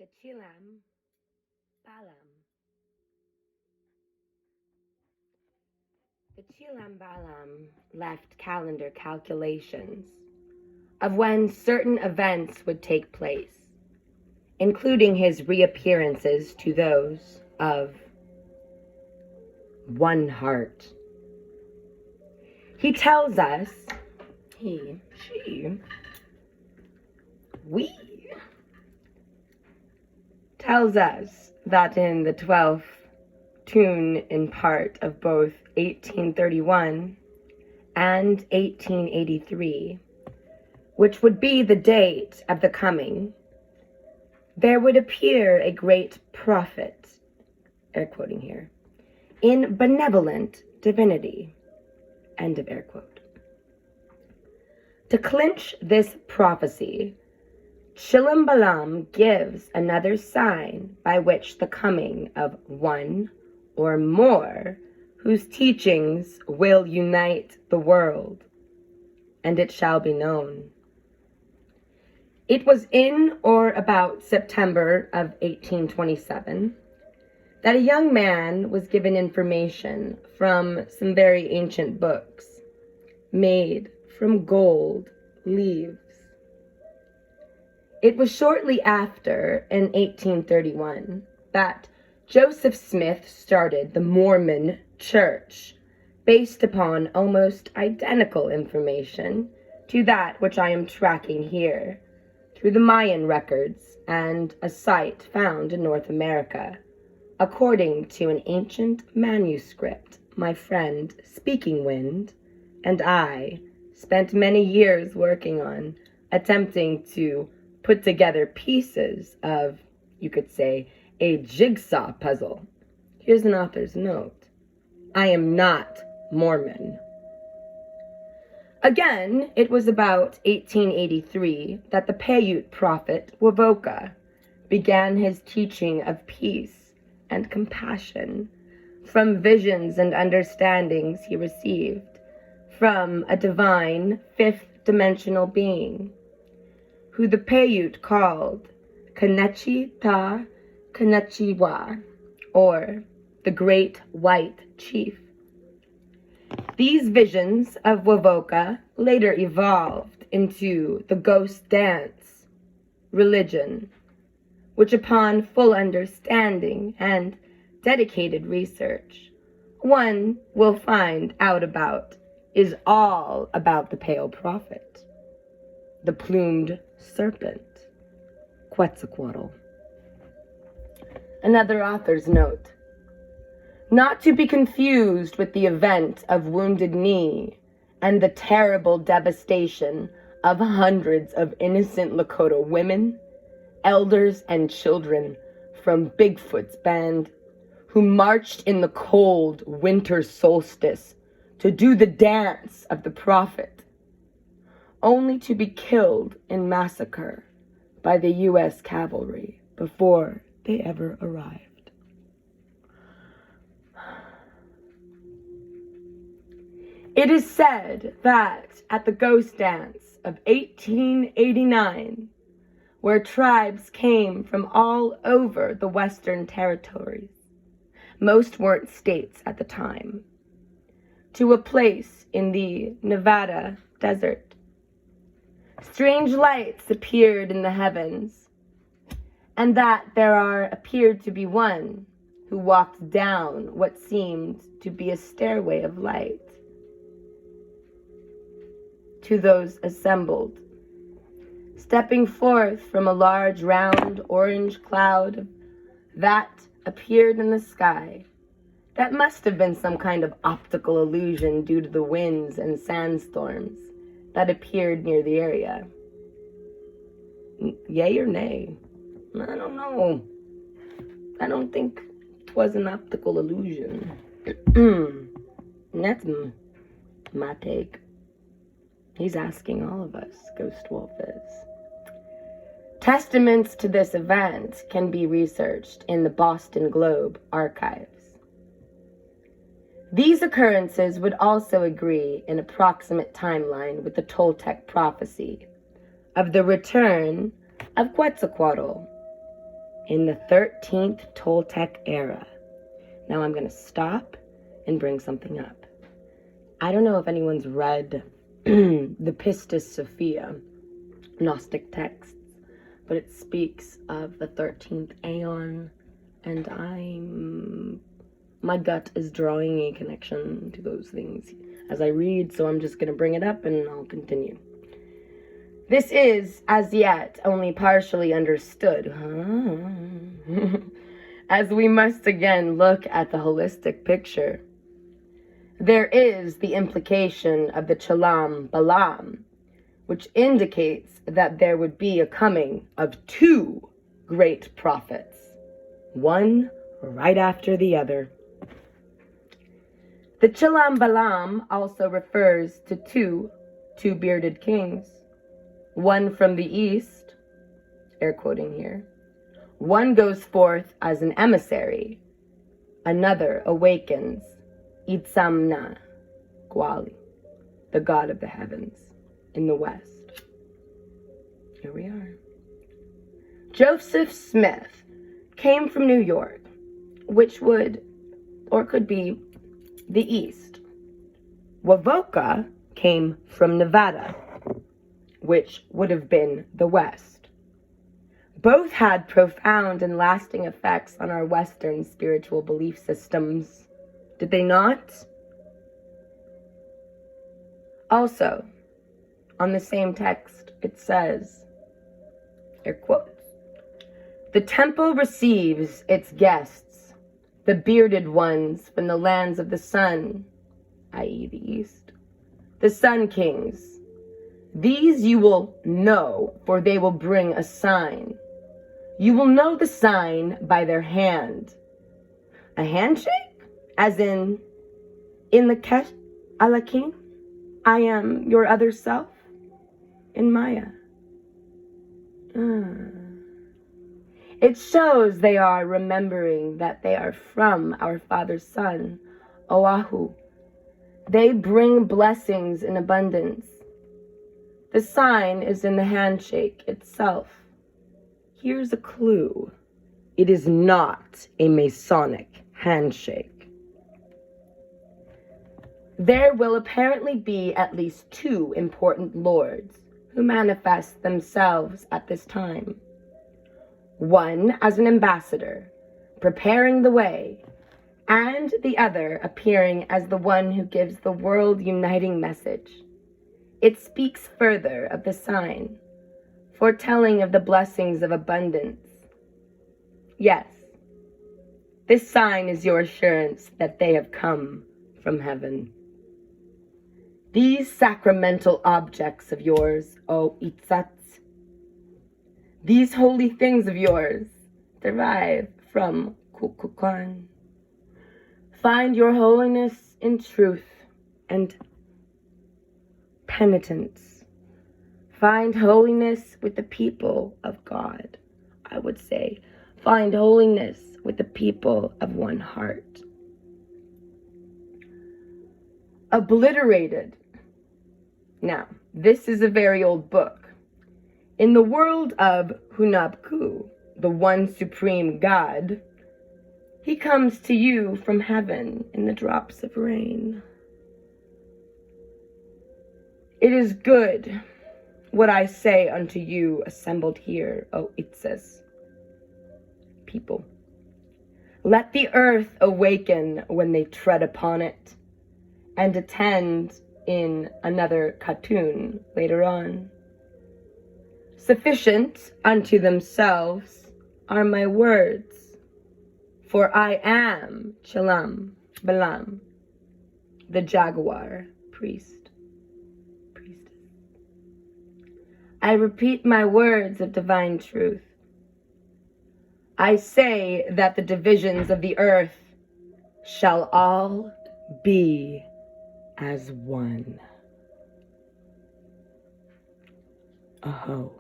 the Chilam Balam. The Chilam Balam left calendar calculations of when certain events would take place, including his reappearances to those of one heart. He tells us, he, she, we, tells us that in the 12th tune in part of both 1831 and 1883, which would be the date of the coming, there would appear a great prophet, air quoting here, in benevolent divinity, end of air quote. To clinch this prophecy, Chilam Balam gives another sign by which the coming of one or more whose teachings will unite the world, and it shall be known. It was in or about September of 1827 that a young man was given information from some very ancient books made from gold leaves. It was shortly after, in 1831, that Joseph Smith started the Mormon Church, based upon almost identical information to that which I am tracking here, through the Mayan records and a site found in North America, according to an ancient manuscript my friend Speaking Wind and I spent many years working on, attempting to put together pieces of, you could say, a jigsaw puzzle. Here's an author's note. I am not Mormon. Again, it was about 1883 that the Paiute prophet Wovoka began his teaching of peace and compassion from visions and understandings he received from a divine fifth-dimensional being, who the Paiute called Kanechi Ta Kanechiwa, or the Great White Chief. These visions of Wovoka later evolved into the ghost dance religion, which upon full understanding and dedicated research, one will find out about is all about the pale prophet, the plumed serpent, Quetzalcoatl. Another author's note. Not to be confused with the event of Wounded Knee and the terrible devastation of hundreds of innocent Lakota women, elders, and children from Bigfoot's band, who marched in the cold winter solstice to do the dance of the prophet, only to be killed in massacre by the U.S. cavalry before they ever arrived. It is said that at the ghost dance of 1889, where tribes came from all over the Western territories, most weren't states at the time, to a place in the Nevada desert, strange lights appeared in the heavens, and that there appeared to be one who walked down what seemed to be a stairway of light to those assembled, stepping forth from a large round orange cloud that appeared in the sky. That must have been some kind of optical illusion due to the winds and sandstorms that appeared near the area. Yay or nay? I don't know. I don't think it was an optical illusion. That's my take. He's asking all of us, Ghost Wolf is. Testaments to this event can be researched in the Boston Globe archives. These occurrences would also agree in approximate timeline with the Toltec prophecy of the return of Quetzalcoatl, in the 13th Toltec era. Now I'm going to stop and bring something up. I don't know if anyone's read the Pistis Sophia, Gnostic texts, but it speaks of the 13th Aeon, and my gut is drawing a connection to those things as I read, so I'm just going to bring it up and I'll continue. This is, as yet, only partially understood, as we must again look at the holistic picture. There is the implication of the Chilam Balam, which indicates that there would be a coming of two great prophets, one right after the other. The Chilam Balam also refers to two bearded kings, one from the east, air quoting here. One goes forth as an emissary, another awakens, Itzamna Gwali, the god of the heavens, in the west. Here we are. Joseph Smith came from New York, which would, or could be, the east. Wovoka came from Nevada, which would have been the west. Both had profound and lasting effects on our Western spiritual belief systems. Did they not? Also, on the same text, it says, air quotes, "The temple receives its guests, the bearded ones from the lands of the sun," i.e. the east, "the sun kings. These you will know, for they will bring a sign. You will know the sign by their hand." A handshake? As in the Kesh Alakim, I am your other self, in Maya. It shows they are remembering that they are from our father's son, Oahu. They bring blessings in abundance. The sign is in the handshake itself. Here's a clue. It is not a Masonic handshake. There will apparently be at least two important lords who manifest themselves at this time. One as an ambassador, preparing the way, and the other appearing as the one who gives the world-uniting message. It speaks further of the sign, foretelling of the blessings of abundance. Yes, this sign is your assurance that they have come from heaven. These sacramental objects of yours, O Itzatz, these holy things of yours, derive from Kukulkan. Find your holiness in truth and penitence. Find holiness with the people of God. I would say, find holiness with the people of one heart. Obliterated. Now, this is a very old book. In the world of Hunabku, the one supreme God, he comes to you from heaven in the drops of rain. It is good what I say unto you assembled here, O Itzes, people. Let the earth awaken when they tread upon it, and attend in another cartoon later on. Sufficient unto themselves are my words, for I am Chilam Balam, the jaguar priestess. I repeat my words of divine truth. I say that the divisions of the earth shall all be as one. Aho.